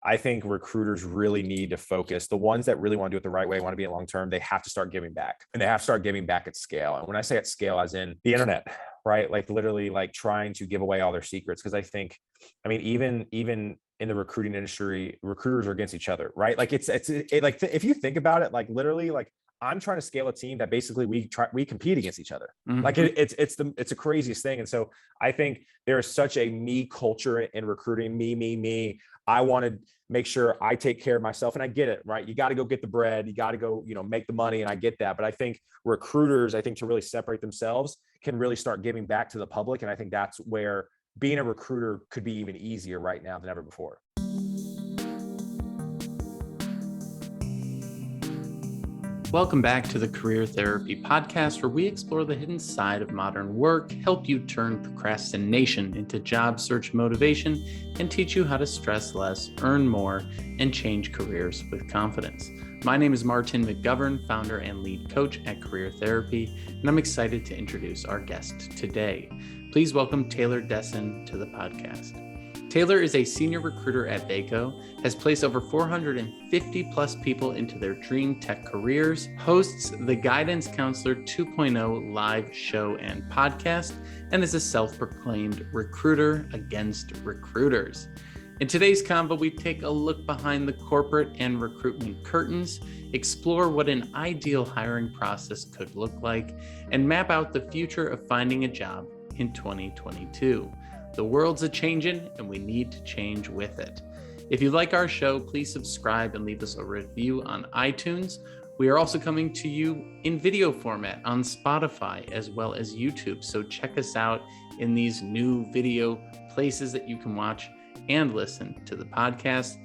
I think recruiters really need to focus. The ones that really want to do it the right way, want to be it long term, they have to start giving back, and they have to start giving back at scale. And when I say at scale, as in the internet, right? Like literally like trying to give away all their secrets. Because I mean, even in the recruiting industry, recruiters are against each other, right? Like it's like if you think about it, like literally like I'm trying to scale a team that basically we compete against each other. Mhm. Like it's the craziest thing. And so I think there is such a me culture in recruiting. Me. I want to make sure I take care of myself, and I get it, right? You got to go get the bread. You got to go, make the money, and I get that. But I think recruiters, to really separate themselves, can really start giving back to the public, and I think that's where being a recruiter could be even easier right now than ever before. Welcome back to the Career Therapy Podcast, where we explore the hidden side of modern work, help you turn procrastination into job search motivation, and teach you how to stress less, earn more, and change careers with confidence. My name is Martin McGovern, founder and lead coach at Career Therapy, and I'm excited to introduce our guest today. Please welcome Taylor Desseyn to the podcast. Taylor is a senior recruiter at Vaco, has placed over 450 plus people into their dream tech careers, hosts the Guidance Counselor 2.0 live show and podcast, and is a self-proclaimed recruiter against recruiters. In today's convo, we take a look behind the corporate and recruitment curtains, explore what an ideal hiring process could look like, and map out the future of finding a job in 2022. The world's a-changing, and we need to change with it. If you like our show, please subscribe and leave us a review on iTunes. We are also coming to you in video format on Spotify as well as YouTube. So check us out in these new video places that you can watch and listen to the podcast.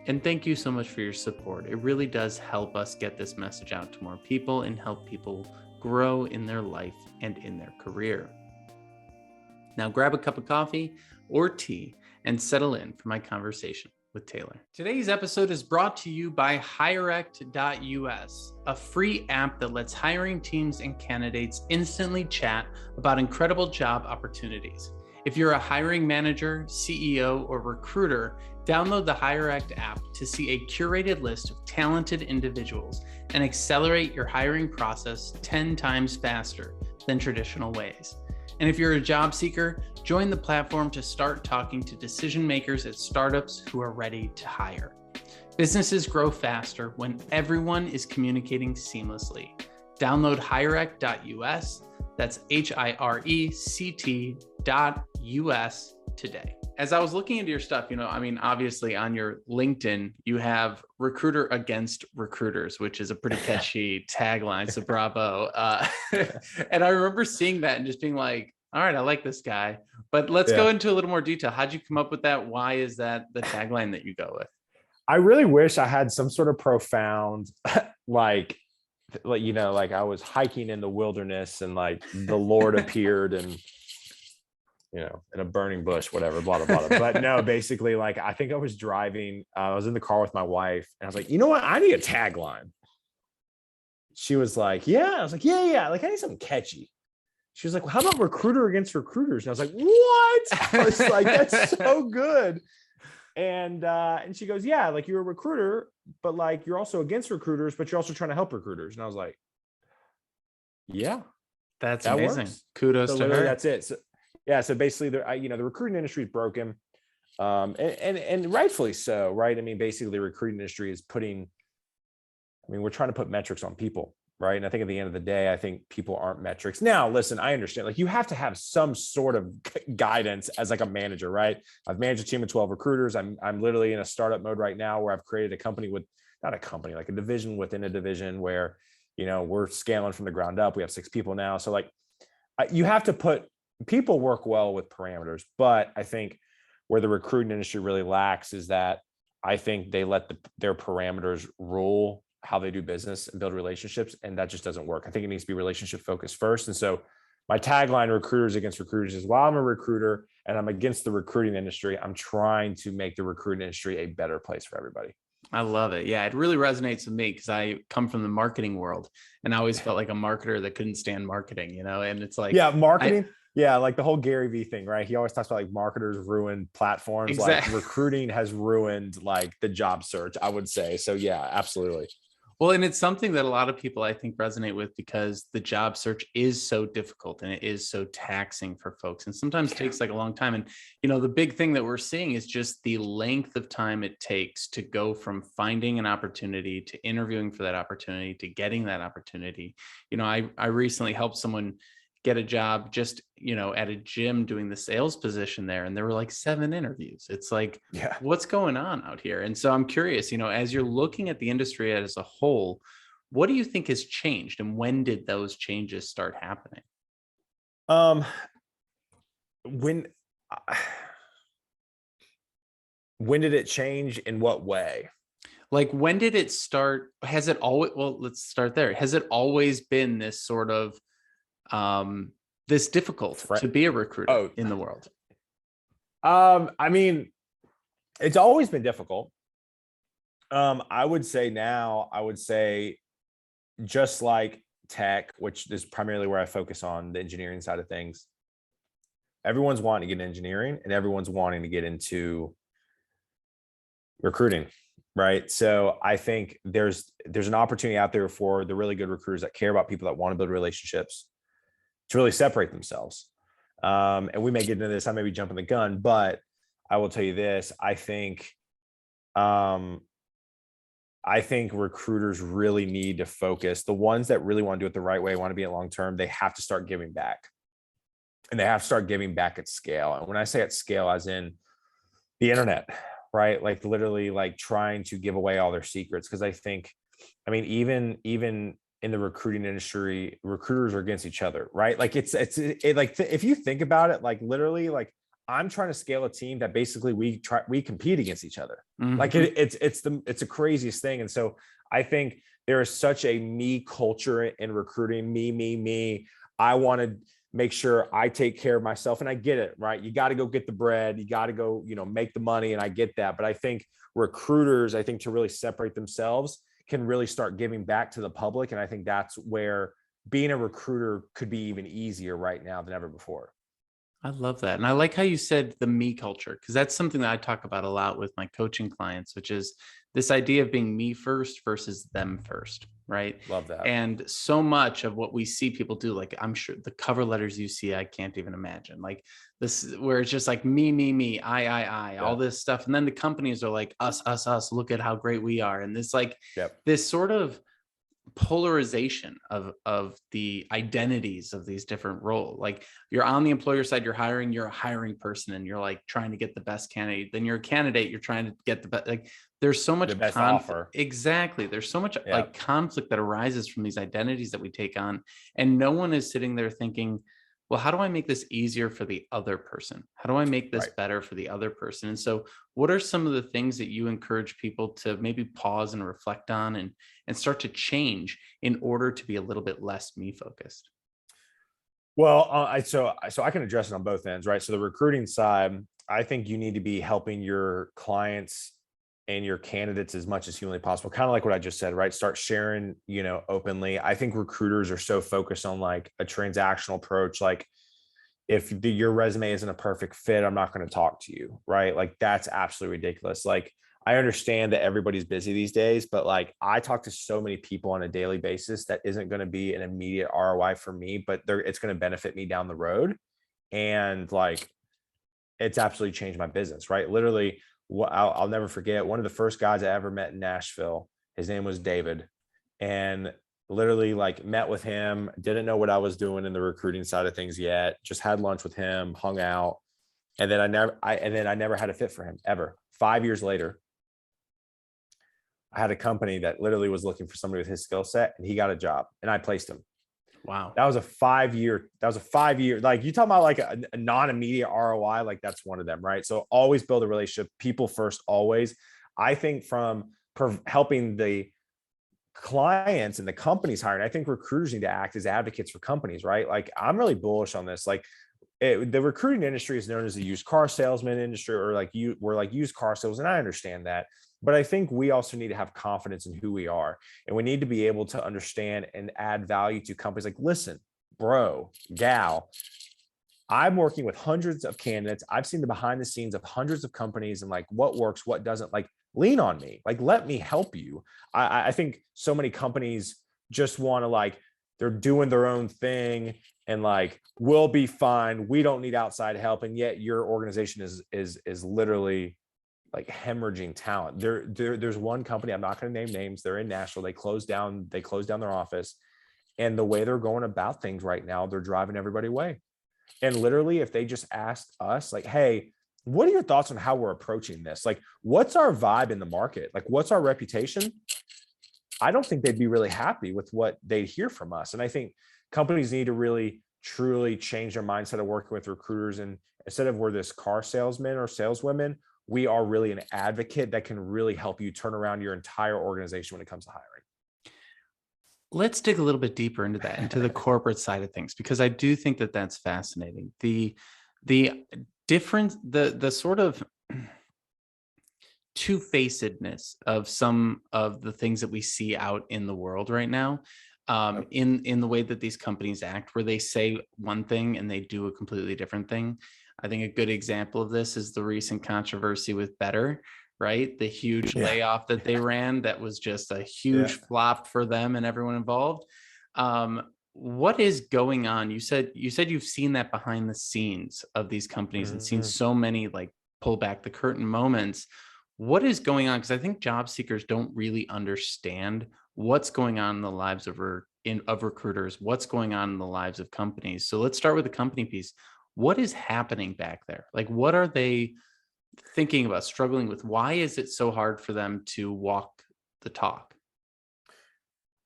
And thank you so much for your support. It really does help us get this message out to more people and help people grow in their life and in their career. Now grab a cup of coffee or tea and settle in for my conversation with Taylor. Today's episode is brought to you by HIRECT.us, a free app that lets hiring teams and candidates instantly chat about incredible job opportunities. If you're a hiring manager, CEO, or recruiter, download the HIRECT app to see a curated list of talented individuals and accelerate your hiring process 10 times faster than traditional ways. And if you're a job seeker, join the platform to start talking to decision makers at startups who are ready to hire. Businesses grow faster when everyone is communicating seamlessly. Download HIRECT.us, that's HIRECT.us today. As I was looking into your stuff, obviously on your LinkedIn, you have recruiter against recruiters, which is a pretty catchy tagline. So bravo. And I remember seeing that and just being like, all right, I like this guy, but let's go into a little more detail. How'd you come up with that? Why is that the tagline that you go with? I really wish I had some sort of profound, like I was hiking in the wilderness and like the Lord appeared and, in a burning bush, whatever, blah, blah, blah. But no, basically, like, I think I was driving, I was in the car with my wife and I was like, you know what? I need a tagline. She was like, yeah. I was like, yeah. Like, I need something catchy. She was like, well, how about recruiter against recruiters? And I was like, what? I was like, that's so good. And she goes, yeah, like you're a recruiter, but like, you're also against recruiters, but you're also trying to help recruiters. And I was like, yeah, that's amazing. Works. Kudos to her. That's it. So, yeah. So basically the recruiting industry is broken. And rightfully so, right? I mean, basically the recruiting industry is we're trying to put metrics on people, right? And I think at the end of the day, I think people aren't metrics. Now, listen, I understand, like you have to have some sort of guidance as like a manager, right? I've managed a team of 12 recruiters. I'm literally in a startup mode right now where I've created a company like a division within a division where, we're scaling from the ground up. We have 6 people now. So like you have to people work well with parameters, but I think where the recruiting industry really lacks is that I think they let their parameters rule how they do business and build relationships. And that just doesn't work. I think it needs to be relationship focused first. And so my tagline, recruiters against recruiters, is while I'm a recruiter and I'm against the recruiting industry, I'm trying to make the recruiting industry a better place for everybody. I love it. Yeah, it really resonates with me because I come from the marketing world and I always felt like a marketer that couldn't stand marketing, and it's like, yeah, marketing. Yeah, like the whole Gary V thing, right? He always talks about like marketers ruined platforms. Like Exactly. recruiting has ruined like the job search, I would say. So yeah, absolutely. Well, and it's something that a lot of people I think resonate with because the job search is so difficult and it is so taxing for folks and sometimes Yeah. takes like a long time. And, the big thing that we're seeing is just the length of time it takes to go from finding an opportunity to interviewing for that opportunity to getting that opportunity. I recently helped someone get a job just, at a gym doing the sales position there. And there were like 7 interviews. It's like, Yeah. what's going on out here? And so I'm curious, as you're looking at the industry as a whole, what do you think has changed and when did those changes start happening? Um, when uh, when did it change? In what way? Like when did it start? Has it always, well, let's start there. Has it always been this sort of this difficult Fre- to be a recruiter oh, in the world? I mean, it's always been difficult. I would say now, I would say just like tech, which is primarily where I focus on the engineering side of things. Everyone's wanting to get into engineering and everyone's wanting to get into recruiting, right? So I think there's an opportunity out there for the really good recruiters that care about people that want to build relationships to really separate themselves. And we may get into this, I may be jumping the gun, but I will tell you this. Um, I think recruiters really need to focus. The ones that really want to do it the right way, want to be it long term, they have to start giving back. And they have to start giving back at scale. And when I say at scale, as in the internet, right? Like literally like trying to give away all their secrets. Cause I mean, even in the recruiting industry, recruiters are against each other, right? Like if you think about it, like literally, like I'm trying to scale a team that basically we compete against each other. Like Mhm. it's the craziest thing. And so I think there is such a me culture in recruiting. Me. I want to make sure I take care of myself. And I get it, right? You got to go get the bread. You got to go, make the money. And I get that. But I think recruiters, to really separate themselves, can really start giving back to the public. And I think that's where being a recruiter could be even easier right now than ever before. I love that. And I like how you said the me culture, because that's something that I talk about a lot with my coaching clients, which is this idea of being me first versus them first. Right. Love that. And so much of what we see people do, like I'm sure the cover letters you see, I can't even imagine like this, where it's just like me, I, all Yeah. this stuff. And then the companies are like us, look at how great we are. And this like Yep. this sort of polarization of the identities of these different roles. Like you're on the employer side, you're a hiring person and you're like trying to get the best candidate. Then you're a candidate, you're trying to get the best. Like there's so The much best conflict. offer. Exactly. There's so much Yeah. like conflict that arises from these identities that we take on. And no one is sitting there thinking, well, how do I make this easier for the other person? How do I make this Right. better for the other person? And so what are some of the things that you encourage people to maybe pause and reflect on and start to change in order to be a little bit less me focused? Well, so I can address it on both ends, right? So the recruiting side, I think you need to be helping your clients and your candidates as much as humanly possible. Kind of like what I just said, right? Start sharing, openly. I think recruiters are so focused on like a transactional approach. Like if your resume isn't a perfect fit, I'm not going to talk to you, right? Like that's absolutely ridiculous. Like I understand that everybody's busy these days, but like I talk to so many people on a daily basis that isn't going to be an immediate ROI for me, but it's going to benefit me down the road. And like it's absolutely changed my business, right? Literally, I'll never forget one of the first guys I ever met in Nashville. His name was David, and literally like met with him. Didn't know what I was doing in the recruiting side of things yet. Just had lunch with him, hung out, and then I never had a fit for him ever. 5 years later, I had a company that literally was looking for somebody with his skill set, and he got a job, and I placed him. Wow. That was a 5 year. Like you talking about like a non-immediate ROI, like that's one of them, right? So always build a relationship, people first, always. I think from helping the clients and the companies hiring, I think recruiters need to act as advocates for companies, right? Like I'm really bullish on this. Like the recruiting industry is known as the used car salesman industry, or like we're like used car sales, and I understand that. But I think we also need to have confidence in who we are, and we need to be able to understand and add value to companies. Like, listen, bro, gal, I'm working with hundreds of candidates. I've seen the behind the scenes of hundreds of companies and like what works, what doesn't. Like, lean on me. Like, let me help you. I think so many companies just want to like, they're doing their own thing and like, we'll be fine. We don't need outside help. And yet your organization is literally like hemorrhaging talent. There's one company, I'm not going to name names. They're in Nashville. They closed down their office. And the way they're going about things right now, they're driving everybody away. And literally, if they just asked us, like, hey, what are your thoughts on how we're approaching this? Like, what's our vibe in the market? Like, what's our reputation? I don't think they'd be really happy with what they'd hear from us. And I think companies need to really, truly change their mindset of working with recruiters. And instead of we're this car salesman or saleswomen, we are really an advocate that can really help you turn around your entire organization when it comes to hiring. Let's dig a little bit deeper into that, into the corporate side of things, because I do think that that's fascinating. The difference, the sort of two-facedness of some of the things that we see out in the world right now, in the way that these companies act, where they say one thing and they do a completely different thing. I think a good example of this is the recent controversy with Better, right? The huge layoff that they ran, that was just a huge flop for them and everyone involved. What is going on? You said you've seen that behind the scenes of these companies and seen so many like pull back the curtain moments. What is going on? Because I think job seekers don't really understand what's going on in the lives of recruiters, what's going on in the lives of companies. So let's start with the company piece. What is happening back there? Like, what are they thinking about, struggling with? Why is it so hard for them to walk the talk?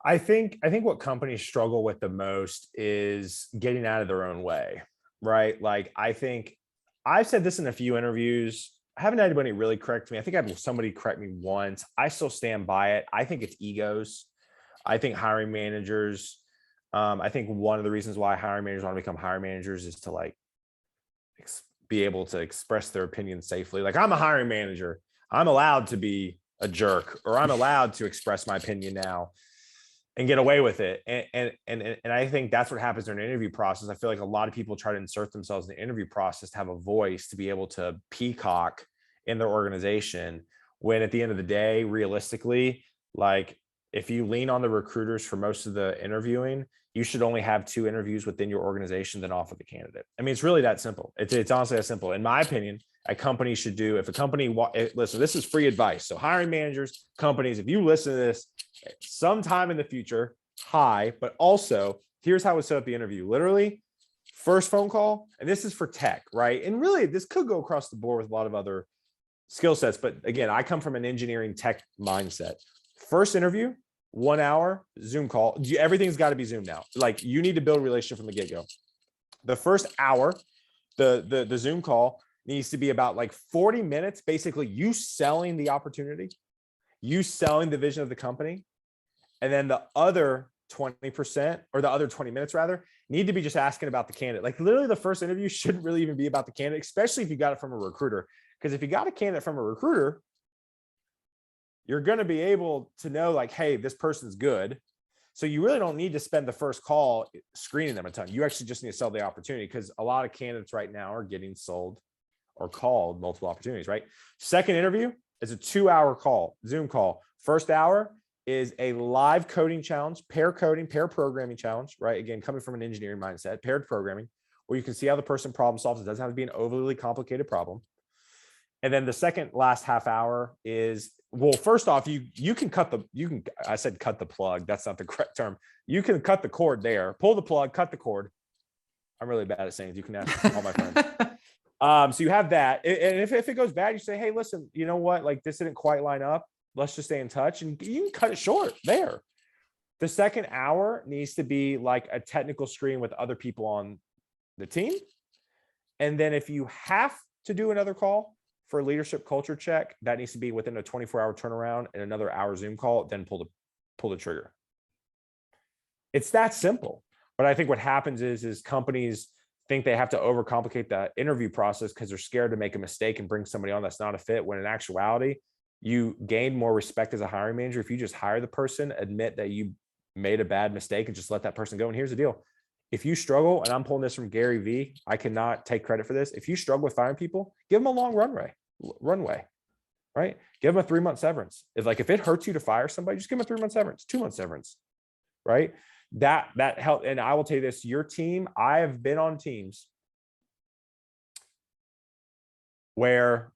I think what companies struggle with the most is getting out of their own way, right? Like, I think I've said this in a few interviews. I haven't had anybody really correct me. I think I had somebody correct me once. I still stand by it. I think it's egos. I think hiring managers, I think one of the reasons why hiring managers want to become hiring managers is to like be able to express their opinion safely. Like, I'm a hiring manager. I'm allowed to be a jerk, or I'm allowed to express my opinion now and get away with it. And I think that's what happens during the interview process. I feel like a lot of people try to insert themselves in the interview process to have a voice, to be able to peacock in their organization, when at the end of the day, realistically, like, if you lean on the recruiters for most of the interviewing, you should only have 2 interviews within your organization, then offer the candidate. I mean, it's really that simple. It's honestly that simple. In my opinion, a company should do, if a company, listen, this is free advice. So hiring managers, companies, if you listen to this sometime in the future, hi, but also here's how it's set up the interview. Literally, first phone call, and this is for tech, right? And really, this could go across the board with a lot of other skill sets. But again, I come from an engineering tech mindset. First interview, 1 hour Zoom call. Everything's got to be Zoom now. Like, you need to build a relationship from the get-go. The first hour, the Zoom call needs to be about like 40 minutes, basically you selling the opportunity, you selling the vision of the company. And then the other 20%, or the other 20 minutes rather, need to be just asking about the candidate. Like, literally the first interview shouldn't really even be about the candidate, especially if you got it from a recruiter. Because if you got a candidate from a recruiter, you're going to be able to know like, hey, this person's good. So you really don't need to spend the first call screening them a ton. You actually just need to sell the opportunity, because a lot of candidates right now are getting sold or called multiple opportunities, right? Second interview is a 2-hour call, Zoom call. First hour is a live coding challenge, pair coding, pair programming challenge, right? Again, coming from an engineering mindset, paired programming, where you can see how the person problem solves. It doesn't have to be an overly complicated problem. And then the second last half hour is, well, first off, you can I said cut the plug. That's not the correct term. You can cut the cord there, pull the plug, cut the cord. I'm really bad at saying, you can ask all my friends. So you have that. And if it goes bad, you say, hey, listen, you know what? Like, this didn't quite line up. Let's just stay in touch, and you can cut it short there. The second hour needs to be like a technical screen with other people on the team. And then if you have to do another call for a leadership culture check, that needs to be within a 24-hour turnaround and another hour Zoom call, then pull the trigger. It's that simple. But I think what happens is companies think they have to overcomplicate the interview process because they're scared to make a mistake and bring somebody on that's not a fit, when in actuality, you gain more respect as a hiring manager if you just hire the person, admit that you made a bad mistake, and just let that person go. And here's the deal. if you struggle, and I'm pulling this from Gary V, I cannot take credit for this. If you struggle with firing people, give them a long runway, right? Give them a 3-month severance. If it hurts you to fire somebody, just give them a 3-month severance, 2-month severance, right? That help. And I will tell you this, your team, I have been on teams where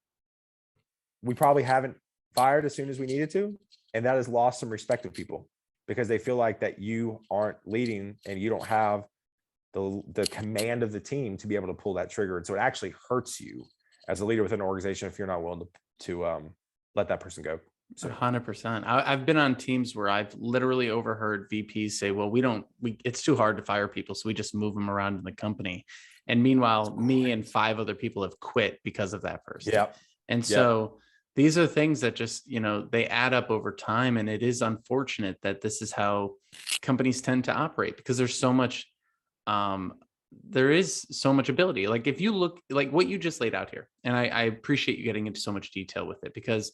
we probably haven't fired as soon as we needed to. And that has lost some respect of people because they feel like that you aren't leading and you don't have the command of the team to be able to pull that trigger. And so it actually hurts you as a leader within an organization if you're not willing to let that person go. So 100%. I've been on teams where I've literally overheard VPs say, well, it's too hard to fire people, so we just move them around in the company. And meanwhile, me and 5 other people have quit because of that person. Yeah. And so these are things that just, they add up over time. And it is unfortunate that this is how companies tend to operate because there's so much, there is so much ability. Like if you look like what you just laid out here, and I appreciate you getting into so much detail with it because,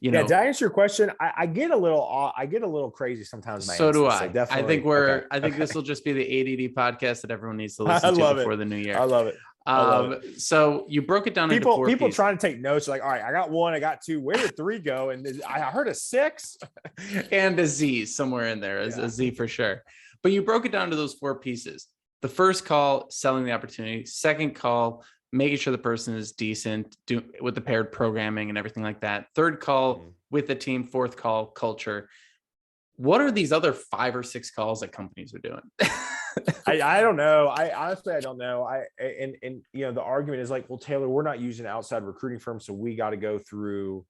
did I answer your question? I get a little crazy sometimes. So do I. So definitely. I think this will just be the E.80 podcast that everyone needs to listen to before the new year. I love it. So you broke it down into 4 people pieces. trying to take notes like, all right, I got 1, I got 2. Where did 3 go? And I heard a 6 and a Z somewhere in there, a Z for sure. But you broke it down to those 4 pieces. The first call, selling the opportunity. Second call, making sure the person is decent, with the paired programming and everything like that. Third call with the team. Fourth call, culture. What are these other 5 or 6 calls that companies are doing? I don't know. I honestly don't know. The argument is like, well, Taylor, we're not using an outside recruiting firm, so we got to go through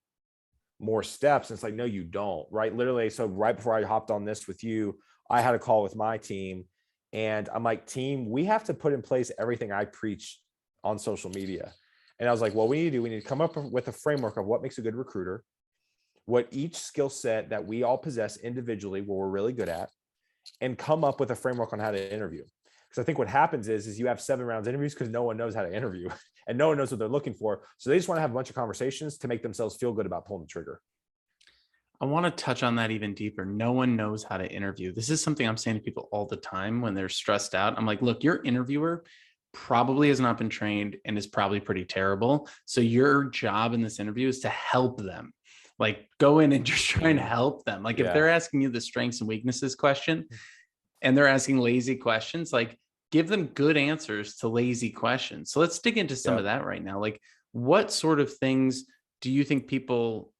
more steps. And it's like, no, you don't, right? Literally. So right before I hopped on this with you, I had a call with my team and I'm like, team, we have to put in place everything I preach on social media. And I was like, well, we need to come up with a framework of what makes a good recruiter, what each skill set that we all possess individually, what we're really good at, and come up with a framework on how to interview. Because I think what happens is you have 7 rounds interviews because no one knows how to interview and no one knows what they're looking for. So they just want to have a bunch of conversations to make themselves feel good about pulling the trigger. I want to touch on that even deeper. No one knows how to interview. This is something I'm saying to people all the time when they're stressed out. I'm like, look, your interviewer probably has not been trained and is probably pretty terrible. So your job in this interview is to help them. Like go in and just try and help them. Like if they're asking you the strengths and weaknesses question and they're asking lazy questions, like give them good answers to lazy questions. So let's dig into some of that right now. Like what sort of things do you think people,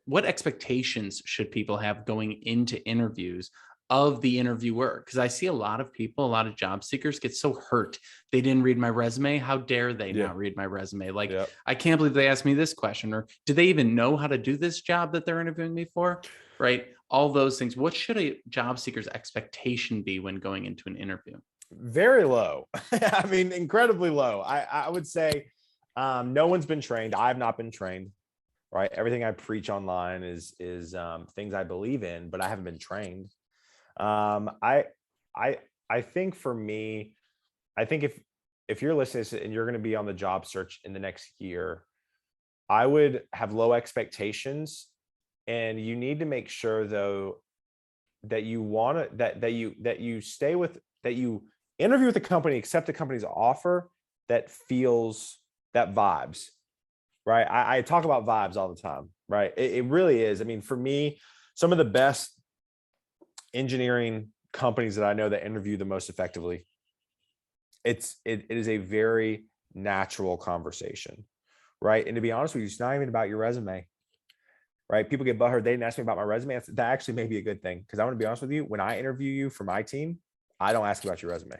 what expectations should people have going into interviews of the interviewer? Because I see a lot of people, a lot of job seekers get so hurt. They didn't read my resume. How dare they not read my resume? Like, I can't believe they asked me this question, or do they even know how to do this job that they're interviewing me for? Right? All those things. What should a job seeker's expectation be when going into an interview? Very low. I mean, incredibly low. I would say no one's been trained. I've not been trained. Right? Everything I preach online is things I believe in, but I haven't been trained. I think for me, I think if you're listening to this and you're going to be on the job search in the next year, I would have low expectations, and you need to make sure though that you want to that you interview with the company, accept the company's offer that vibes. Right. I talk about vibes all the time. Right. It really is. I mean, for me, some of the best engineering companies that I know that interview the most effectively, it is a very natural conversation. Right. And to be honest with you, it's not even about your resume. Right. People get butthurt. They didn't ask me about my resume. That actually may be a good thing. Because I want to be honest with you, when I interview you for my team, I don't ask about your resume.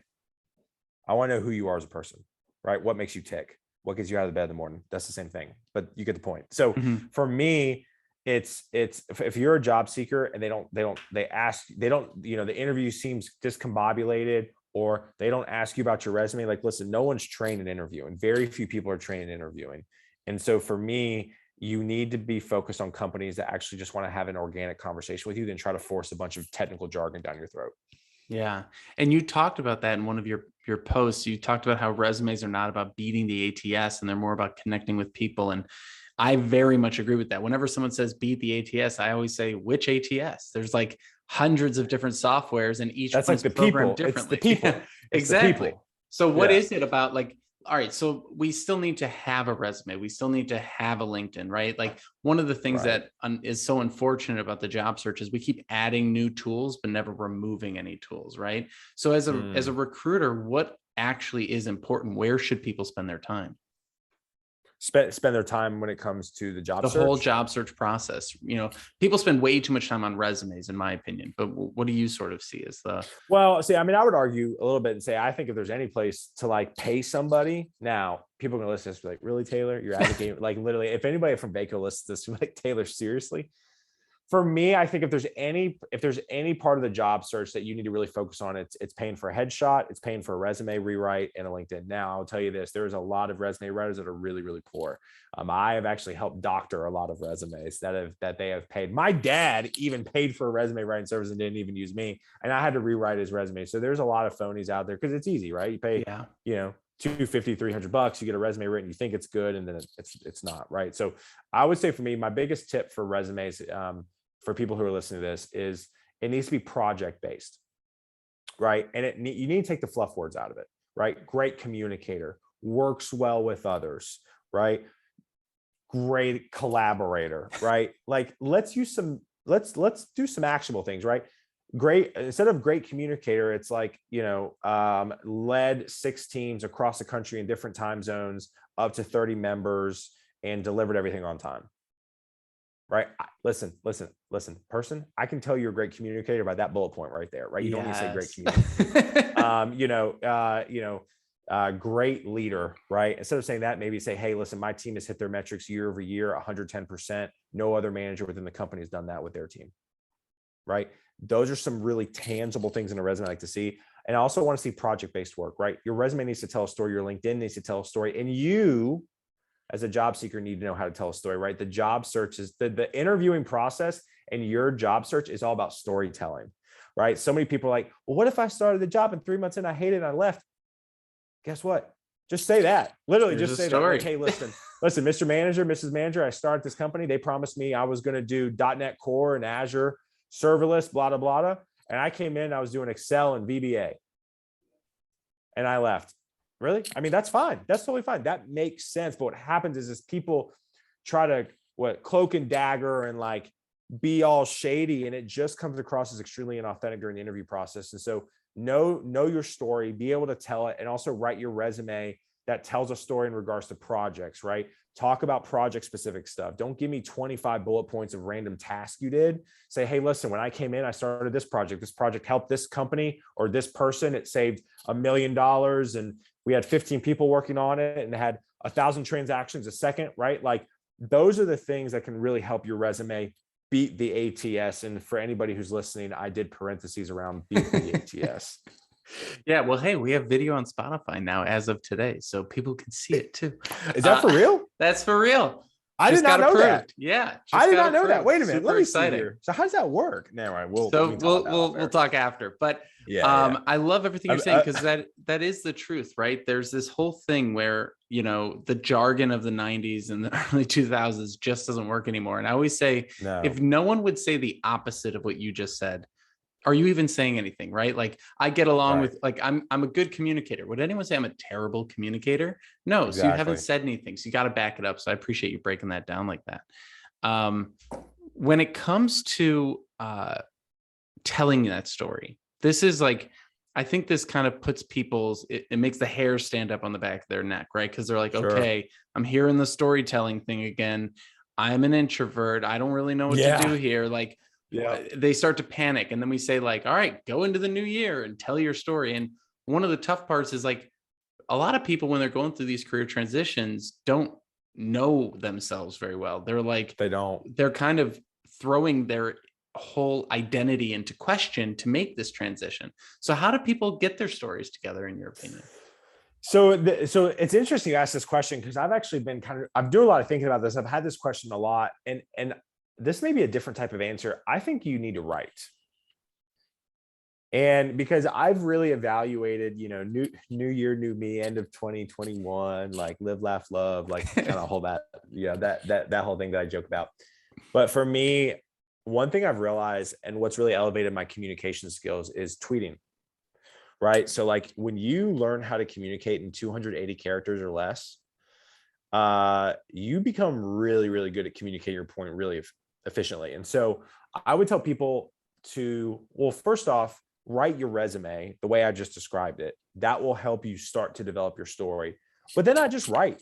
I want to know who you are as a person. Right. What makes you tick? What gets you out of the bed in the morning? That's the same thing, but you get the point. So for me, it's if you're a job seeker and the interview seems discombobulated, or they don't ask you about your resume. Like, listen, no one's trained in interviewing. Very few people are trained in interviewing. And so for me, you need to be focused on companies that actually just want to have an organic conversation with you than try to force a bunch of technical jargon down your throat. Yeah. And you talked about that in one of your posts. You talked about how resumes are not about beating the ATS and they're more about connecting with people. And I very much agree with that. Whenever someone says beat the ATS, I always say, which ATS? There's like hundreds of different softwares and each That's one's like the programmed people. It's the differently. people. Yeah, It's the exactly. people. So what Yeah. is it about, like, all right, so we still need to have a resume. We still need to have a LinkedIn, right? Like one of the things Right. that is so unfortunate about the job search is we keep adding new tools, but never removing any tools, right? So as a recruiter, what actually is important? Where should people spend their time? Spend their time when it comes to the job The search. whole job search process. People spend way too much time on resumes, in my opinion. But what do you sort of see as the? Well, see, I mean, I would argue a little bit and say, I think if there's any place to like pay somebody now, people are going to listen to this, be like, really, Taylor, you're advocating, like literally, if anybody from Vaco listens to this, be like, Taylor, seriously? For me, I think if there's any part of the job search that you need to really focus on, it's paying for a headshot, it's paying for a resume rewrite and a LinkedIn. Now, I'll tell you this, there's a lot of resume writers that are really, really poor. I have actually helped doctor a lot of resumes that they have paid. My dad even paid for a resume writing service and didn't even use me, and I had to rewrite his resume. So there's a lot of phonies out there because it's easy, right? You pay, $250, $300, you get a resume written, you think it's good, and then it's not, right? So I would say for me, my biggest tip for resumes, for people who are listening to this, is it needs to be project based, right? And you need to take the fluff words out of it, right? Great communicator, works well with others, right? Great collaborator, right? Like let's do some actionable things, right? Great, instead of great communicator, it's like, led 6 teams across the country in different time zones, up to 30 members, and delivered everything on time. Right. Listen, person, I can tell you're a great communicator by that bullet point right there. Right. You don't need to say great communicator. Great leader. Right. Instead of saying that, maybe say, hey, listen, my team has hit their metrics year over year, 110%. No other manager within the company has done that with their team. Right. Those are some really tangible things in a resume I like to see. And I also want to see project-based work, right? Your resume needs to tell a story. Your LinkedIn needs to tell a story. And you, as a job seeker, need to know how to tell a story, right? The job search is the interviewing process, and your job search is all about storytelling, right? So many people are like, well, what if I started the job and 3 months in, I hated it and I left? Guess what? Just say that. Literally, just say that. Like, hey, listen, Mr. Manager, Mrs. Manager, I started this company. They promised me I was going to do .NET Core and Azure serverless, blah, blah, blah, blah. And I came in, I was doing Excel and VBA. And I left. Really? I mean, that's fine. That's totally fine. That makes sense. But what happens is people try to cloak and dagger and like be all shady, and it just comes across as extremely inauthentic during the interview process. And so know your story, be able to tell it, and also write your resume that tells a story in regards to projects, right? Talk about project specific stuff. Don't give me 25 bullet points of random tasks you did. Say, hey, listen, when I came in, I started this project. This project helped this company or this person. It saved $1 million, and we had 15 people working on it, and it had 1,000 transactions a second, right? Like those are the things that can really help your resume beat the ATS. And for anybody who's listening, I did parentheses around beat the ATS. Yeah, well, hey, we have video on Spotify now as of today, so people can see it too. Is that for real? That's for real. I did not know that. Yeah, I did not know that. Wait a minute. Let me see exciting. here. So how does that work? Anyway, we'll talk after. But I love everything you're saying, because that is the truth, right? There's this whole thing where the jargon of the 90s and the early 2000s just doesn't work anymore. And I always say, if no one would say the opposite of what you just said, are you even saying anything, right? Like I get along with, like, I'm a good communicator. Would anyone say I'm a terrible communicator? No. Exactly. So you haven't said anything. So you got to back it up. So I appreciate you breaking that down like that. When it comes to telling that story, this is like, I think this kind of puts it makes the hair stand up on the back of their neck, right? Because they're like, okay, I'm hearing the storytelling thing again. I'm an introvert. I don't really know what to do here. Like, they start to panic. And then we say, like, all right, go into the new year and tell your story. And one of the tough parts is, like, a lot of people, when they're going through these career transitions, don't know themselves very well. They're like, they're kind of throwing their whole identity into question to make this transition. So how do people get their stories together, in your opinion? So it's interesting you ask this question, because I've actually been I'm doing a lot of thinking about this. I've had this question a lot, and this may be a different type of answer. I think you need to write. And because I've really evaluated, new year, new me, end of 2021, like live, laugh, love, like kind of whole that, that whole thing that I joke about. But for me, one thing I've realized and what's really elevated my communication skills is tweeting, right? So like when you learn how to communicate in 280 characters or less, you become really, really good at communicating your point really efficiently. And so I would tell people to, well, first off, write your resume the way I just described it. That will help you start to develop your story. But then I just write,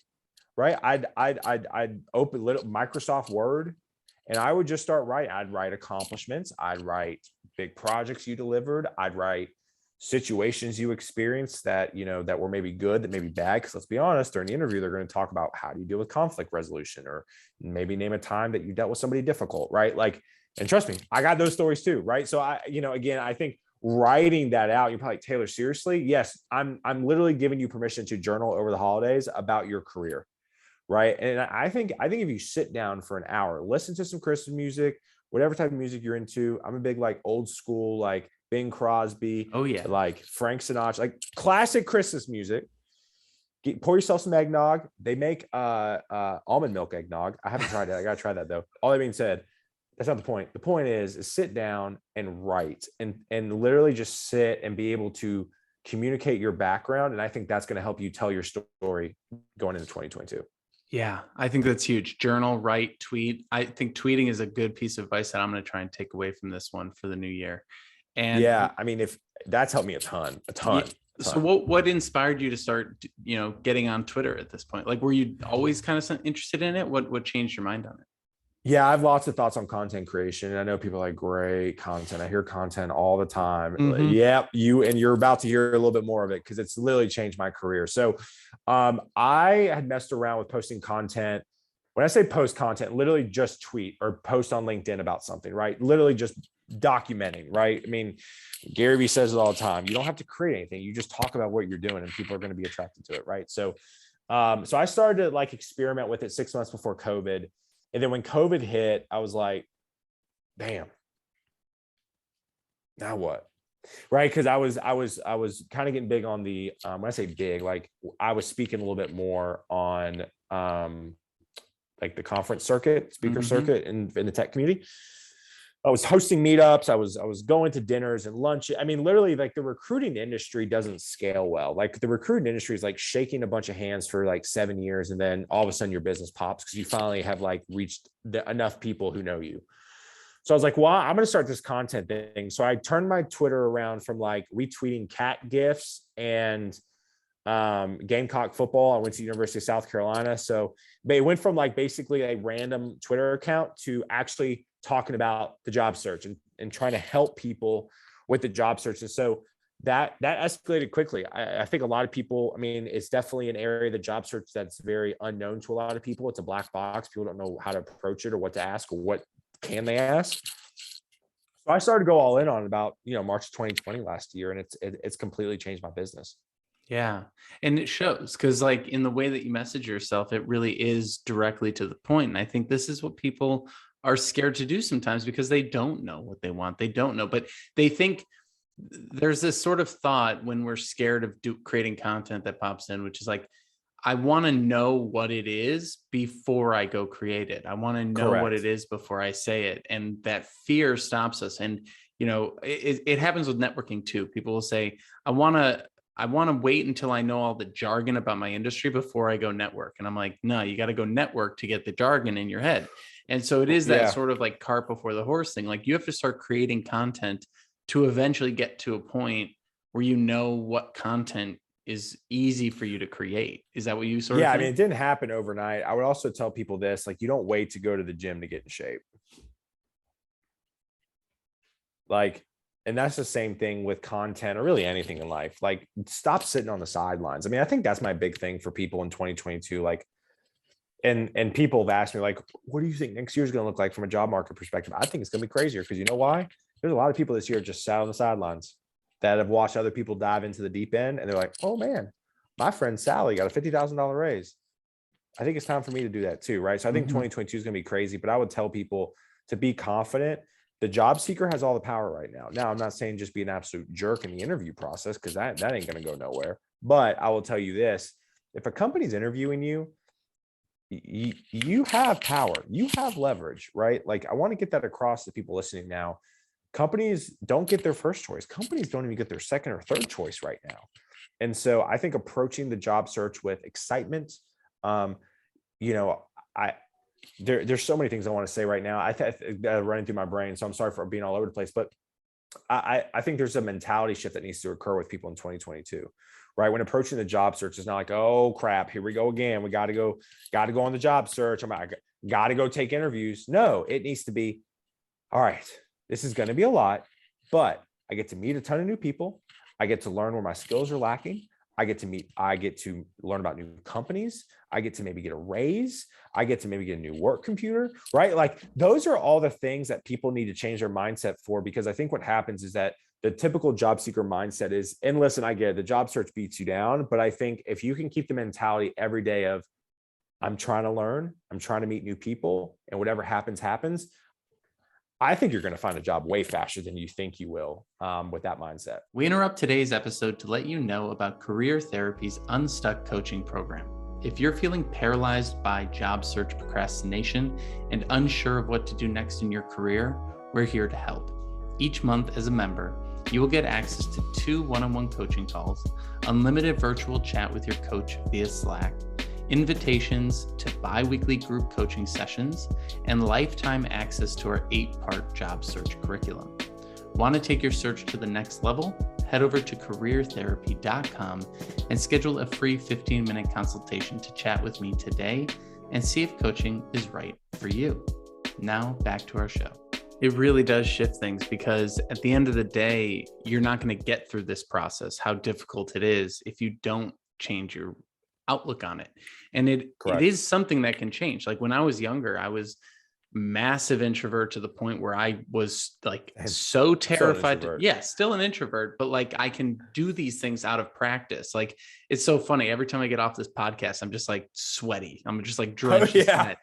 right? I'd open little Microsoft Word and I would just start writing. I'd write accomplishments. I'd write big projects you delivered. I'd write situations you experienced that, that were maybe good, that may be bad. Because let's be honest, during the interview, they're going to talk about how do you deal with conflict resolution, or maybe name a time that you dealt with somebody difficult, right? Like, and trust me, I got those stories too, right? So again, I think writing that out, you're probably like, Taylor, seriously? Yes, I'm literally giving you permission to journal over the holidays about your career, right? And I think if you sit down for an hour, listen to some Christmas music, whatever type of music you're into. I'm a big like old school, like Bing Crosby, Oh yeah, like Frank Sinatra, like classic Christmas music. Pour yourself some eggnog. They make almond milk eggnog. I haven't tried it. I gotta try that though. All that being said, that's not the point. The point is sit down and write and literally just sit and be able to communicate your background. And I think that's going to help you tell your story going into 2022. yeah, I think that's huge. Journal, write, tweet. I think tweeting is a good piece of advice that I'm going to try and take away from this one for the new year. And yeah, I mean, if that's helped me a ton. So what inspired you to start, getting on Twitter at this point? Like, were you always kind of interested in it? What changed your mind on it? Yeah, I have lots of thoughts on content creation. And I know people like great content. I hear content all the time. Mhm. Yeah, you're about to hear a little bit more of it because it's literally changed my career. So I had messed around with posting content. When I say post content, literally just tweet or post on LinkedIn about something, right? Literally just documenting, right? I mean, Gary Vee says it all the time. You don't have to create anything. You just talk about what you're doing and people are going to be attracted to it, right? So I started to like experiment with it 6 months before COVID. And then when COVID hit, I was like, damn, now what? Right. Cause I was kind of getting big on the, when I say big, like I was speaking a little bit more on, like the conference circuit, speaker circuit in the tech community. I was hosting meetups. I was going to dinners and lunch. I mean, literally like the recruiting industry doesn't scale well. Like the recruiting industry is like shaking a bunch of hands for like 7 years. And then all of a sudden your business pops because you finally have like reached enough people who know you. So I was like, well, I'm going to start this content thing. So I turned my Twitter around from like retweeting cat gifs and Gamecock football. I went to University of South Carolina. So it went from like basically a random Twitter account to actually talking about the job search and trying to help people with the job search. And so that escalated quickly. I think a lot of people, I mean, it's definitely an area, the job search, that's very unknown to a lot of people. It's a black box. People don't know how to approach it or what to ask or what can they ask. So I started to go all in on about, March 2020 last year, and it's completely changed my business. Yeah. And it shows because like in the way that you message yourself, it really is directly to the point. And I think this is what people are scared to do sometimes because they don't know what they want. They don't know, but they think there's this sort of thought when we're scared of creating content that pops in, which is like, I want to know what it is before I go create it. I want to know what it is before I say it. And that fear stops us. And, it happens with networking too. People will say, I want to wait until I know all the jargon about my industry before I go network. And I'm like, no, you got to go network to get the jargon in your head. And so it is that sort of like cart before the horse thing. Like you have to start creating content to eventually get to a point where you know what content is easy for you to create. Is that what you sort of think? I mean, it didn't happen overnight. I would also tell people this, like, you don't wait to go to the gym to get in shape. Like, and that's the same thing with content or really anything in life. Like, stop sitting on the sidelines. I mean, I think that's my big thing for people in 2022. Like, and people have asked me, like, what do you think next year's going to look like from a job market perspective? I think it's going to be crazier because you know why? There's a lot of people this year just sat on the sidelines that have watched other people dive into the deep end. And they're like, oh man, my friend Sally got a $50,000 raise. I think it's time for me to do that too. Right. So I think 2022 is going to be crazy, but I would tell people to be confident The job seeker has all the power right now. Now, I'm not saying just be an absolute jerk in the interview process, because that ain't going to go nowhere. But I will tell you this: if a company's interviewing you, you have power, you have leverage, right? Like, I want to get that across to people listening now. Companies don't get their first choice. Companies don't even get their second or third choice right now. And so I think approaching the job search with excitement, you know, there's so many things I want to say right now. Running through my brain, so I'm sorry for being all over the place, but I think there's a mentality shift that needs to occur with people in 2022, right? When approaching the job search, it's not like, oh crap, here we go again. We got to go on the job search. I got to go take interviews. No, it needs to be, all right, this is going to be a lot, but I get to meet a ton of new people. I get to learn where my skills are lacking. I get to learn about new companies. I get to maybe get a raise. I get to maybe get a new work computer, right? Like, those are all the things that people need to change their mindset for, because I think what happens is that the typical job seeker mindset is, and listen, I get it, the job search beats you down, but I think if you can keep the mentality every day of, I'm trying to learn, I'm trying to meet new people, and whatever happens, I think you're going to find a job way faster than you think you will, with that mindset. We interrupt today's episode to let you know about Career Therapy's Unstuck coaching program. If you're feeling paralyzed by job search procrastination and unsure of what to do next in your career, we're here to help. Each month as a member, you will get access to 2 one-on-one coaching calls, unlimited virtual chat with your coach via Slack, invitations to bi-weekly group coaching sessions, and lifetime access to our 8-part job search curriculum. Want to take your search to the next level? Head over to careertherapy.com and schedule a free 15-minute consultation to chat with me today and see if coaching is right for you. Now back to our show. It really does shift things, because at the end of the day, you're not going to get through this process, how difficult it is, if you don't change your outlook on it. And it is something that can change. Like, when I was younger, I was massive introvert to the point where I was like so terrified. Still an introvert, but like, I can do these things out of practice. Like, it's so funny. Every time I get off this podcast, I'm just like sweaty. I'm just like drenched in sweat.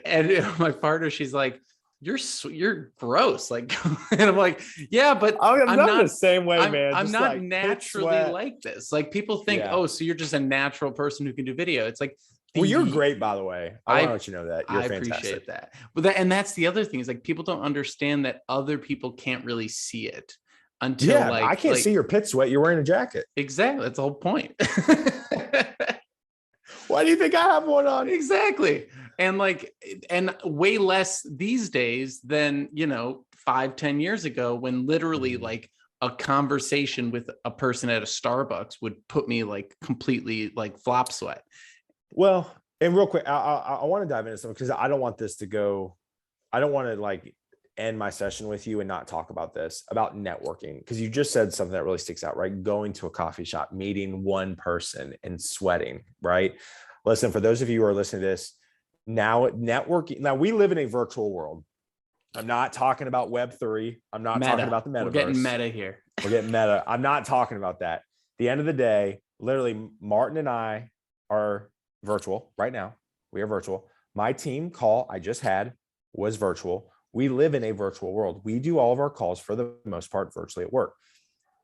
And my partner, she's like, you're gross. Like, and I'm like, yeah, but I'm not the same way, man. I'm not like naturally like this. Like, people think, oh, so you're just a natural person who can do video. It's like, well, you're great, by the way. I want to let you know that. You're fantastic. Appreciate that. But and that's the other thing, is like, people don't understand that other people can't really see it until I can't see your pit sweat. You're wearing a jacket. Exactly. That's the whole point. Why do you think I have one on? Exactly. And way less these days than, 5-10 years ago, when literally like a conversation with a person at a Starbucks would put me like completely like flop sweat. Well, and real quick, I want to dive into something, because I don't want this to go. I don't want to like end my session with you and not talk about this, about networking, because you just said something that really sticks out, right? Going to a coffee shop, meeting one person and sweating, right? Listen, for those of you who are listening to this now, networking. Now, we live in a virtual world. I'm not talking about Web3. I'm not talking about the metaverse. We're getting meta here. We're getting meta. I'm not talking about that. At the end of the day, literally, Martin and I are virtual right now. We are virtual. My team call I just had was virtual. We live in a virtual world. We do all of our calls for the most part virtually at work.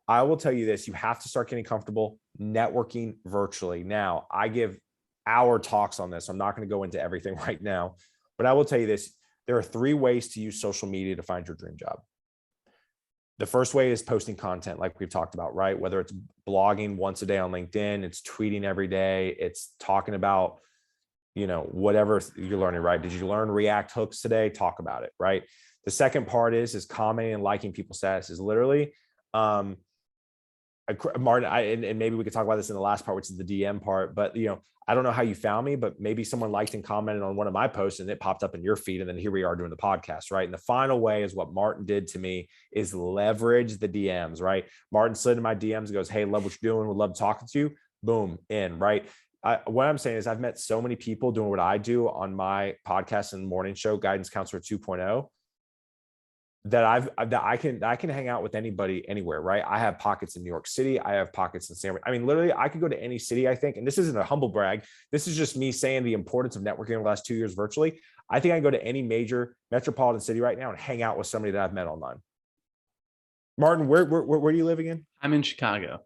I will tell you this: you have to start getting comfortable networking virtually. Now, I give hour talks on this. I'm not going to go into everything right now, but I will tell you this: there are 3 ways to use social media to find your dream job. The first way is posting content, like we've talked about, right? Whether it's blogging once a day on LinkedIn, it's tweeting every day, it's talking about, whatever you're learning, right? Did you learn React hooks today? Talk about it, right? The second part is commenting and liking people's statuses. Literally, Martin, and maybe we could talk about this in the last part, which is the DM part, but I don't know how you found me, but maybe someone liked and commented on one of my posts and it popped up in your feed. And then here we are doing the podcast, right? And the final way is what Martin did to me, is leverage the DMs, right? Martin slid in my DMs and goes, hey, love what you're doing. Would love talking to you. Boom, in, right? What I'm saying is, I've met so many people doing what I do on my podcast and morning show, Guidance Counselor 2.0. that I can hang out with anybody anywhere, right? I have pockets in New York City. I have pockets in San Francisco. I mean, literally, I could go to any city, I think. And this isn't a humble brag. This is just me saying the importance of networking in the last 2 years virtually. I think I can go to any major metropolitan city right now and hang out with somebody that I've met online. Martin, where are you living in? I'm in Chicago.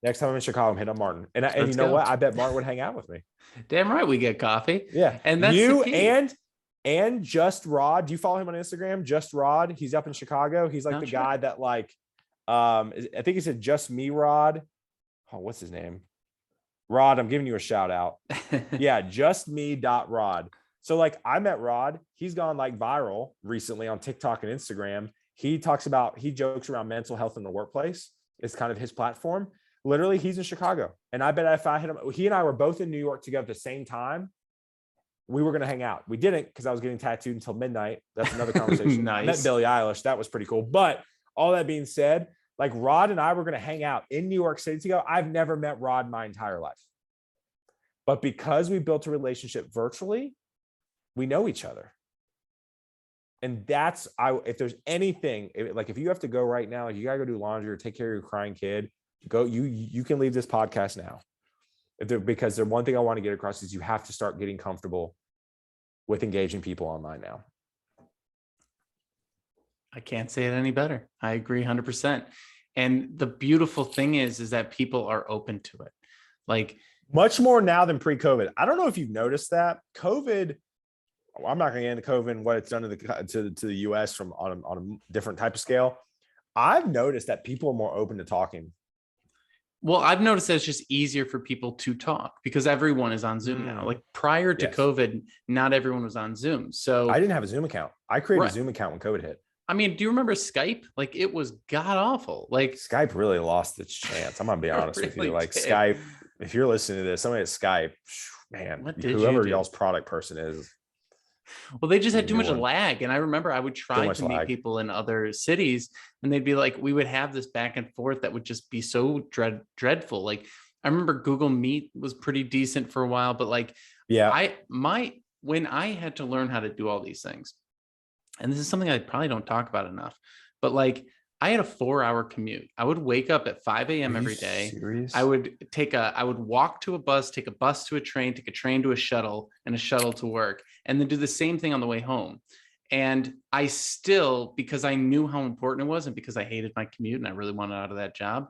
Next time I'm in Chicago, I'm hitting up Martin. And you know go. what? I bet Martin would hang out with me. Damn right we get coffee. Yeah. And that's you the key. and Just Rod. Do you follow him on Instagram? Just Rod. He's up in Chicago. He's like Not the sure. guy that like, I think he said Just Me Rod. Oh, what's his name? Rod, I'm giving you a shout out. Yeah, justme.rod. So like I met Rod. He's gone like viral recently on TikTok and Instagram. He jokes around mental health in the workplace. It's kind of his platform. Literally, he's in Chicago. And I bet if I hit him, he and I were both in New York together at the same time, we were going to hang out. We didn't because I was getting tattooed until midnight. That's another conversation. Nice. I met Billie Eilish. That was pretty cool. But all that being said, like Rod and I were going to hang out in New York City together. I've never met Rod my entire life. But because we built a relationship virtually, we know each other. And if there's anything, like if you have to go right now, like you got to go do laundry or take care of your crying kid, you can leave this podcast now. Because the one thing I want to get across is you have to start getting comfortable with engaging people online now. I can't say it any better. I agree 100%. And the beautiful thing is that people are open to it. Like much more now than pre-COVID. I don't know if you've noticed that COVID, I'm not going to get into COVID and what it's done to the US from on a different type of scale. I've noticed that people are more open to talking. Well, I've noticed that it's just easier for people to talk because everyone is on Zoom now. Like prior to COVID, not everyone was on Zoom. So I didn't have a Zoom account. I created a Zoom account when COVID hit. I mean, do you remember Skype? Like it was god awful. Like Skype really lost its chance. I'm going to be honest with you. Like Skype, if you're listening to this, somebody at Skype, man, whoever y'all's product person is. Well, they just had too much lag. And I remember I would try to meet people in other cities and they'd be like, we would have this back and forth that would just be so dreadful. Like I remember Google Meet was pretty decent for a while, but like, when I had to learn how to do all these things, and this is something I probably don't talk about enough, but like I had a 4-hour commute. I would wake up at 5 a.m. every day. Serious? I would walk to a bus, take a bus to a train, take a train to a shuttle and a shuttle to work, and then do the same thing on the way home. And I still, because I knew how important it was and because I hated my commute and I really wanted out of that job,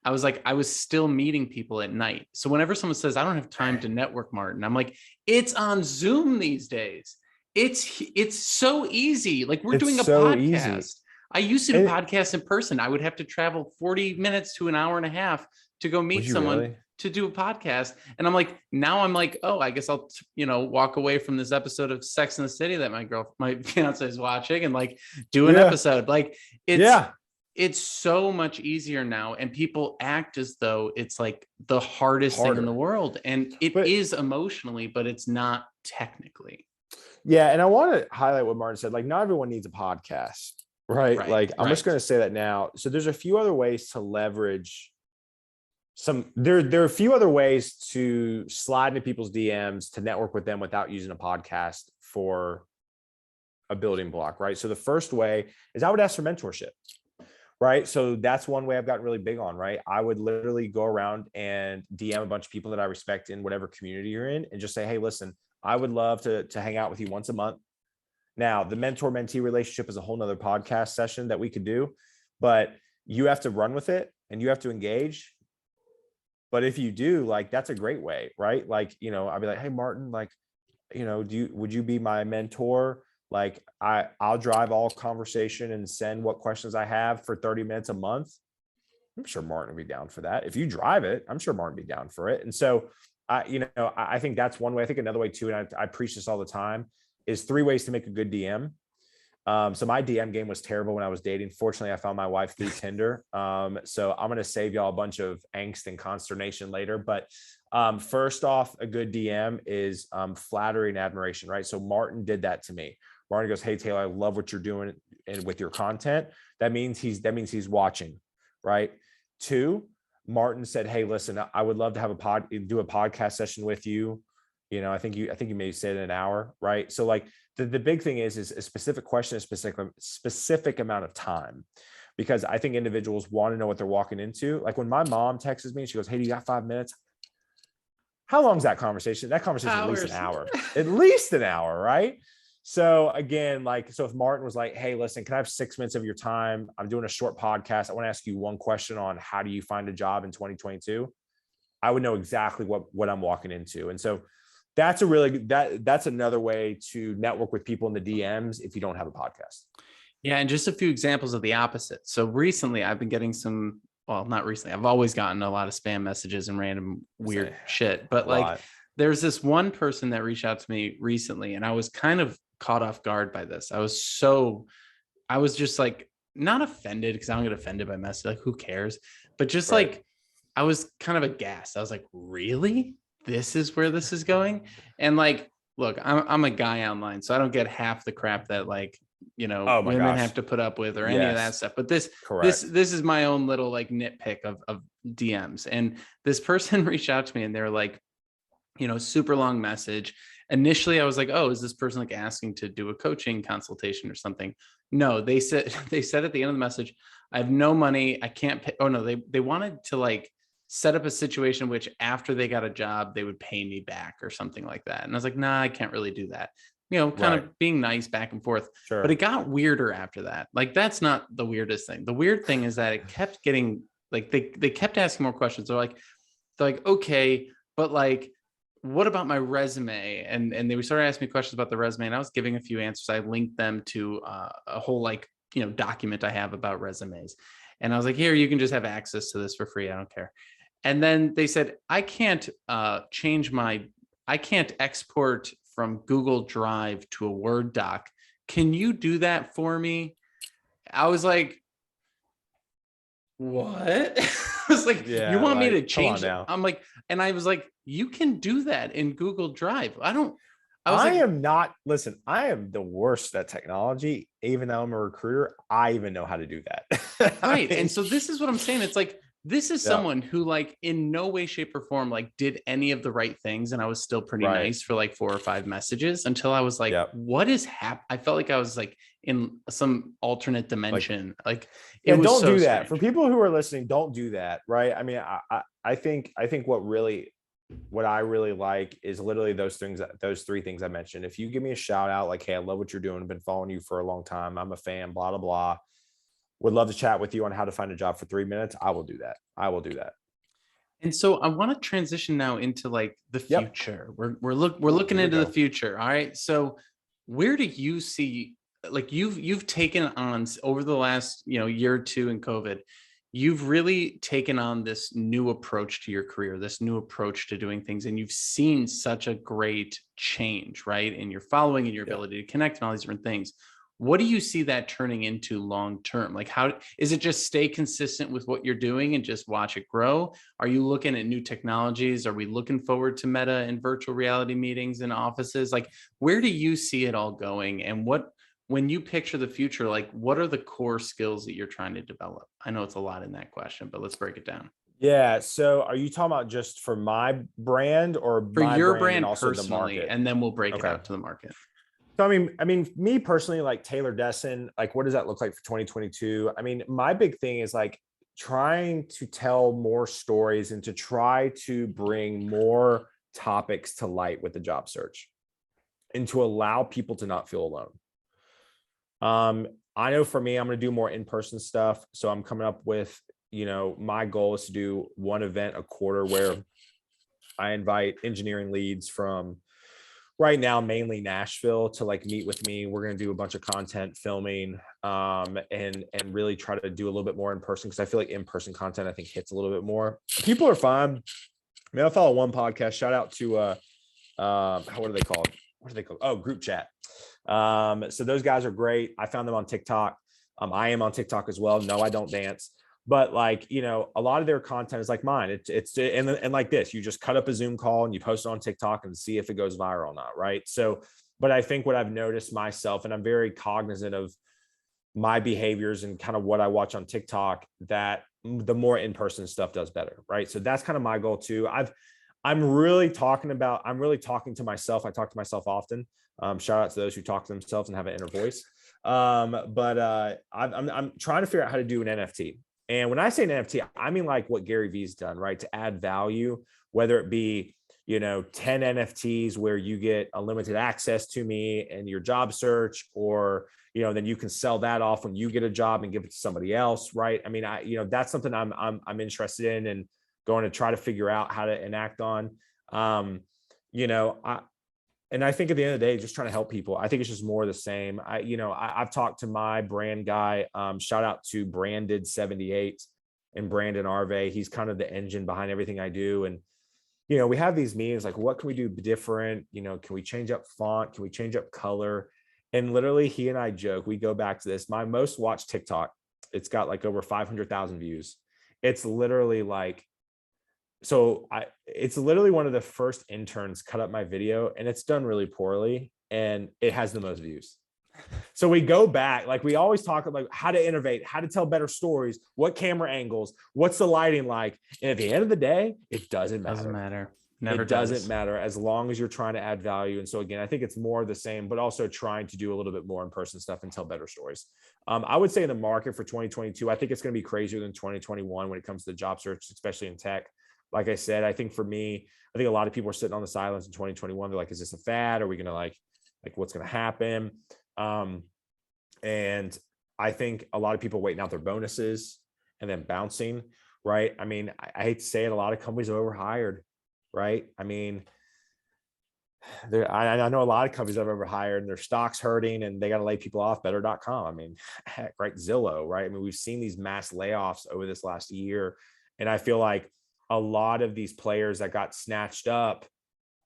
I was still meeting people at night. So whenever someone says, I don't have time to network, Martin, I'm like, it's on Zoom these days. It's so easy. Like we're doing a podcast. Easy. I used to do podcasts in person. I would have to travel 40 minutes to an hour and a half to go meet someone to do a podcast. And I'm like, oh, I guess I'll, walk away from this episode of Sex and the City that my fiance is watching and like do an episode. Like it's so much easier now. And people act as though it's like the hardest thing in the world. And it is emotionally, but it's not technically. Yeah. And I want to highlight what Martin said. Like not everyone needs a podcast. Right. Like I'm just going to say that now. So there's a few other ways to leverage there are a few other ways to slide into people's DMs to network with them without using a podcast for a building block. Right. So the first way is I would ask for mentorship. Right. So that's one way I've gotten really big on. Right. I would literally go around and DM a bunch of people that I respect in whatever community you're in and just say, hey, listen, I would love to hang out with you once a month. Now, the mentor-mentee relationship is a whole nother podcast session that we could do, but you have to run with it and you have to engage. But if you do, like, that's a great way, right? Like, I'd be like, hey, Martin, like, would you be my mentor? Like, I'll drive all conversation and send what questions I have for 30 minutes a month. I'm sure Martin would be down for that. If you drive it, I'm sure Martin would be down for it. And so, I think that's one way. I think another way too, and I preach this all the time, is 3 ways to make a good DM. So my DM game was terrible when I was dating. Fortunately, I found my wife through Tinder. So I'm going to save y'all a bunch of angst and consternation later. But first off, a good DM is flattery and admiration, right? So Martin did that to me. Martin goes, hey, Taylor, I love what you're doing and with your content. That means he's watching, right? 2, Martin said, hey, listen, I would love to have do a podcast session with you. I think you may say it in an hour, right? So like the big thing is a specific question, a specific amount of time, because I think individuals want to know what they're walking into. Like when my mom texts me, she goes, "Hey, do you got 5 minutes?" How long is that conversation? That conversation at least an hour, at least an hour, right? So again, like, so if Martin was like, "Hey, listen, can I have 6 minutes of your time? I'm doing a short podcast. I want to ask you one question on how do you find a job in 2022?" I would know exactly what I'm walking into. And so that's a really that's another way to network with people in the DMs if you don't have a podcast. Yeah, and just a few examples of the opposite. So recently I've been getting some, well, not recently. I've always gotten a lot of spam messages and random weird shit. But like there's this one person that reached out to me recently and I was kind of caught off guard by this. I was just like not offended because I don't get offended by messages. Like who cares? But just like I was kind of aghast. I was like, really? This is where this is going? And like, look, I'm a guy online, so I don't get half the crap that like, women have to put up with or any of that stuff. But this is my own little like nitpick of DMs. And this person reached out to me and they're like, super long message. Initially, I was like, oh, is this person like asking to do a coaching consultation or something? No, they said at the end of the message, I have no money. I can't pay. Oh no, they wanted to like set up a situation which after they got a job, they would pay me back or something like that. And I was like, nah, I can't really do that. Kind of being nice back and forth. Sure. But it got weirder after that. Like, that's not the weirdest thing. The weird thing is that it kept getting like, they kept asking more questions. They're like, okay, but like, what about my resume? And they started asking me questions about the resume and I was giving a few answers. I linked them to a whole like, document I have about resumes. And I was like, here, you can just have access to this for free. I don't care. And then they said, I can't export from Google Drive to a Word doc. Can you do that for me? I was like, what? I was like, you want me to change it? I'm like, and I was like, you can do that in Google Drive. I am the worst at technology. Even though I'm a recruiter, I even know how to do that. Right. And so this is what I'm saying. It's like, this is someone who like in no way, shape or form, like did any of the right things. And I was still pretty nice for like 4 or 5 messages until I was like, what is happening? I felt like I was like in some alternate dimension. Like it was don't so do that. strange. For people who are listening, don't do that. Right. I mean, I think what I really like is literally those 3 things I mentioned. If you give me a shout out, like, hey, I love what you're doing. I've been following you for a long time. I'm a fan, blah, blah, blah. Would love to chat with you on how to find a job for 3 minutes. I will do that. And so I want to transition now into like the future. We're looking into the future. All right. So where do you see, like you've taken on over the last, year or two in COVID, you've really taken on this new approach to your career, this new approach to doing things. And you've seen such a great change, right? In your following and your ability to connect and all these different things. What do you see that turning into long term? Like, how is it just stay consistent with what you're doing and just watch it grow? Are you looking at new technologies? Are we looking forward to meta and virtual reality meetings in offices? Like, where do you see it all going? And when you picture the future, like what are the core skills that you're trying to develop? I know it's a lot in that question, but let's break it down. Yeah. So are you talking about just for my brand or for my your brand and also personally, the market? and then we'll break it out to the market. So, I mean, me personally, like Taylor Desseyn, like, what does that look like for 2022? I mean, my big thing is like trying to tell more stories and to try to bring more topics to light with the job search and to allow people to not feel alone. I know for me, I'm going to do more in-person stuff. So I'm coming up with, my goal is to do one event a quarter where I invite engineering leads from right now, mainly Nashville, to like meet with me. We're going to do a bunch of content filming, and really try to do a little bit more in person. Cause I feel like in-person content, I think hits a little bit more. People are fun. I mean, I follow one podcast, shout out to, what are they called? Oh, Group Chat. So those guys are great. I found them on TikTok. I am on TikTok as well. No, I don't dance. But like, a lot of their content is like mine. And like this, you just cut up a Zoom call and you post it on TikTok and see if it goes viral or not. Right. So, but I think what I've noticed myself, and I'm very cognizant of my behaviors and kind of what I watch on TikTok, that the more in-person stuff does better. Right. So that's kind of my goal too. I'm really talking to myself. I talk to myself often. Shout out to those who talk to themselves and have an inner voice. I'm trying to figure out how to do an NFT. And when I say an NFT, I mean like what Gary Vee's done, right? To add value, whether it be, 10 NFTs where you get unlimited access to me and your job search, or, then you can sell that off when you get a job and give it to somebody else, right? I mean, that's something I'm interested in and going to try to figure out how to enact on. And I think at the end of the day, just trying to help people. I think it's just more of the same. I've talked to my brand guy. Shout out to Branded 78 and Brandon Arve. He's kind of the engine behind everything I do. And, we have these meetings like, what can we do different? Can we change up font? Can we change up color? And literally he and I joke, we go back to this. My most watched TikTok, it's got like over 500,000 views. It's literally like, it's literally one of the first interns cut up my video, and it's done really poorly and it has the most views. So we go back, like we always talk about how to innovate, how to tell better stories, what camera angles, what's the lighting like. And at the end of the day, it doesn't matter. Doesn't matter. Never it does. doesn't matter as long as you're trying to add value. And so again, I think it's more of the same, but also trying to do a little bit more in-person stuff and tell better stories. I would say in the market for 2022, I think it's going to be crazier than 2021 when it comes to the job search, especially in tech. Like I said, I think for me, I think a lot of people are sitting on the sidelines in 2021. They're like, is this a fad? Are we going to like what's going to happen? And I think a lot of people waiting out their bonuses and then bouncing, right? I mean, I hate to say it, a lot of companies are overhired, right? I mean, I know a lot of companies have overhired and their stock's hurting and they got to lay people off. Better.com. I mean, heck, right? Zillow, right? I mean, we've seen these mass layoffs over this last year. And I feel like a lot of these players that got snatched up,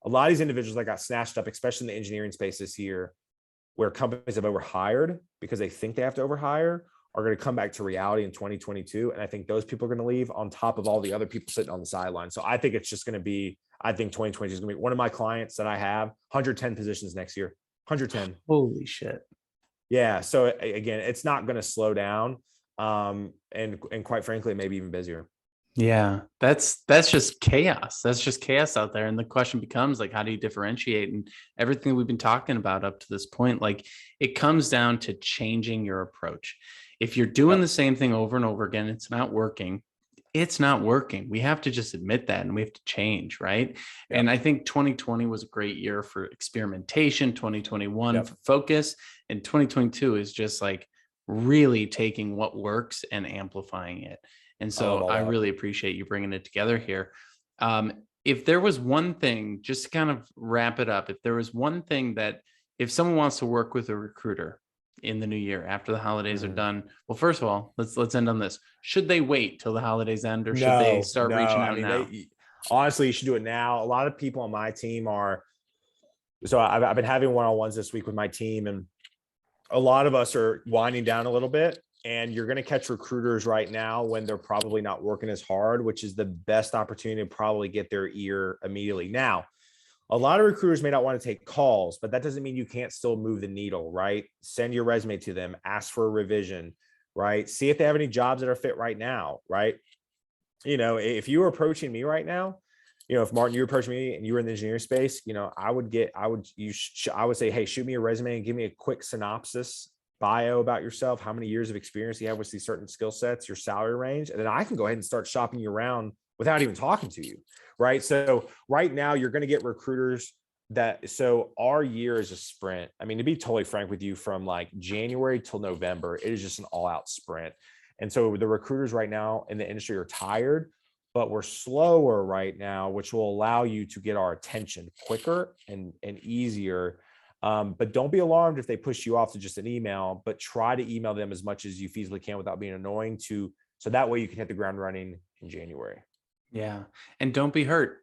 a lot of these individuals that got snatched up, especially in the engineering space this year, where companies have overhired because they think they have to overhire, are going to come back to reality in 2022. And I think those people are going to leave on top of all the other people sitting on the sideline. So I think it's just going to be, I think 2020 is going to be one of my clients that I have 110 positions next year, 110. Holy shit. Yeah. So again, it's not going to slow down. And quite frankly, maybe even busier. Yeah, that's just chaos. That's just chaos out there. And the question becomes like, how do you differentiate? And everything we've been talking about up to this point, like it comes down to changing your approach. If you're doing the same thing over and over again, it's not working. It's not working. We have to just admit that and we have to change, right? Yep. And I think 2020 was a great year for experimentation, 2021 for focus, and 2022 is just like really taking what works and amplifying it. And so I really appreciate you bringing it together here. If there was one thing, just to kind of wrap it up, if there was one thing that if someone wants to work with a recruiter in the new year after the holidays are done, well, first of all, let's end on this. Should they wait till the holidays end, or should they start reaching out now? Honestly, you should do it now. A lot of people on my team are. So I've been having one-on-ones this week with my team, and a lot of us are winding down a little bit. And you're going to catch recruiters right now when they're probably not working as hard, which is the best opportunity to probably get their ear immediately. Now, a lot of recruiters may not want to take calls, but that doesn't mean you can't still move the needle, right? Send your resume to them, ask for a revision, right? See if they have any jobs that are fit right now, right? If you were approaching me right now, if Martin, you were approaching me and you were in the engineering space, I would say, hey, shoot me a resume and give me a quick synopsis bio about yourself, how many years of experience you have with these certain skill sets, your salary range, and then I can go ahead and start shopping you around without even talking to you, right? So right now you're going to get recruiters so our year is a sprint. I mean, to be totally frank with you, from like January till November, it is just an all-out sprint. And so the recruiters right now in the industry are tired, but we're slower right now, which will allow you to get our attention quicker and easier. But don't be alarmed if they push you off to just an email, but try to email them as much as you feasibly can without being annoying so that way you can hit the ground running in January. Yeah. And don't be hurt.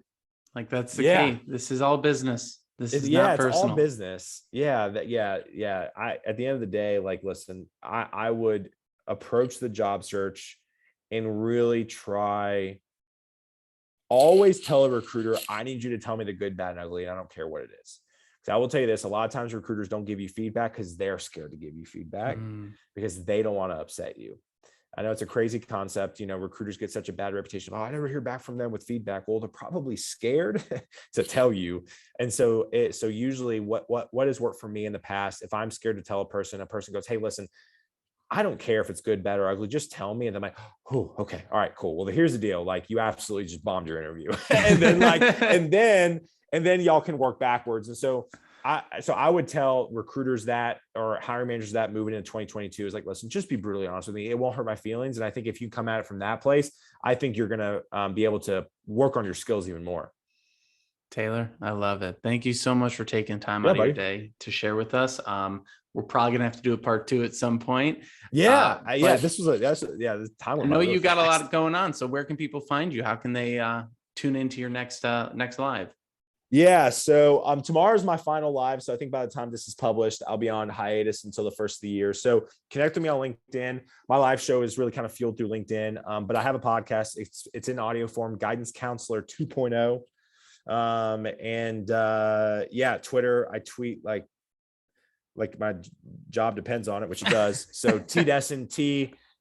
Like that's the key. This is all business. This is not personal. It's all business. Yeah. At the end of the day, like, listen, I would approach the job search and really always tell a recruiter, I need you to tell me the good, bad, and ugly. And I don't care what it is. I will tell you this, a lot of times recruiters don't give you feedback because they're scared to give you feedback because they don't want to upset you. I know it's a crazy concept. Recruiters get such a bad reputation. Oh, I never hear back from them with feedback. Well, they're probably scared to tell you. And so usually what has worked for me in the past, if I'm scared to tell a person goes, hey, listen, I don't care if it's good, bad, or ugly. Just tell me. And then I'm like, oh, okay. All right, cool. Well, here's the deal. Like, you absolutely just bombed your interview. and then y'all can work backwards. And so I would tell recruiters that, or hiring managers that moving into 2022 is like, listen, just be brutally honest with me. It won't hurt my feelings. And I think if you come at it from that place, I think you're going to be able to work on your skills even more. Taylor, I love it. Thank you so much for taking time out of your day to share with us. We're probably gonna have to do a part 2 at some point. Yeah. This time. I know you got a lot going on. So where can people find you? How can they tune into your next live? Yeah. So tomorrow's my final live. So I think by the time this is published, I'll be on hiatus until the first of the year. So connect with me on LinkedIn. My live show is really kind of fueled through LinkedIn. But I have a podcast. It's in audio form, Guidance Counselor 2.0. Twitter, I tweet like my job depends on it, which it does. So T Desseyn,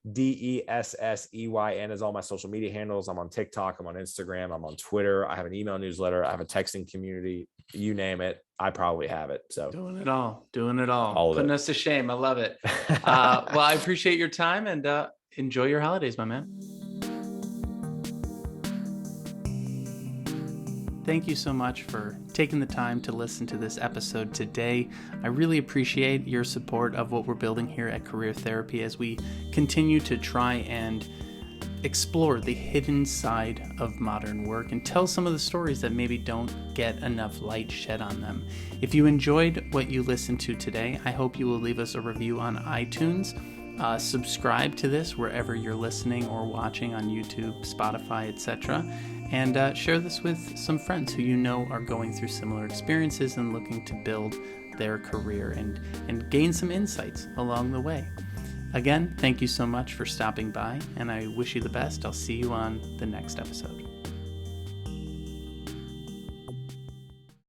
TDESSEYN is all my social media handles. I'm on TikTok, I'm on Instagram, I'm on Twitter. I have an email newsletter. I have a texting community. You name it, I probably have it. So doing it all, putting us to shame. I love it. Well, I appreciate your time and enjoy your holidays, my man. Thank you so much for taking the time to listen to this episode today. I really appreciate your support of what we're building here at Career Therapy as we continue to try and explore the hidden side of modern work and tell some of the stories that maybe don't get enough light shed on them. If you enjoyed what you listened to today, I hope you will leave us a review on iTunes. Subscribe to this wherever you're listening or watching on YouTube, Spotify, etc. And share this with some friends who you know are going through similar experiences and looking to build their career and gain some insights along the way. Again, thank you so much for stopping by, and I wish you the best. I'll see you on the next episode.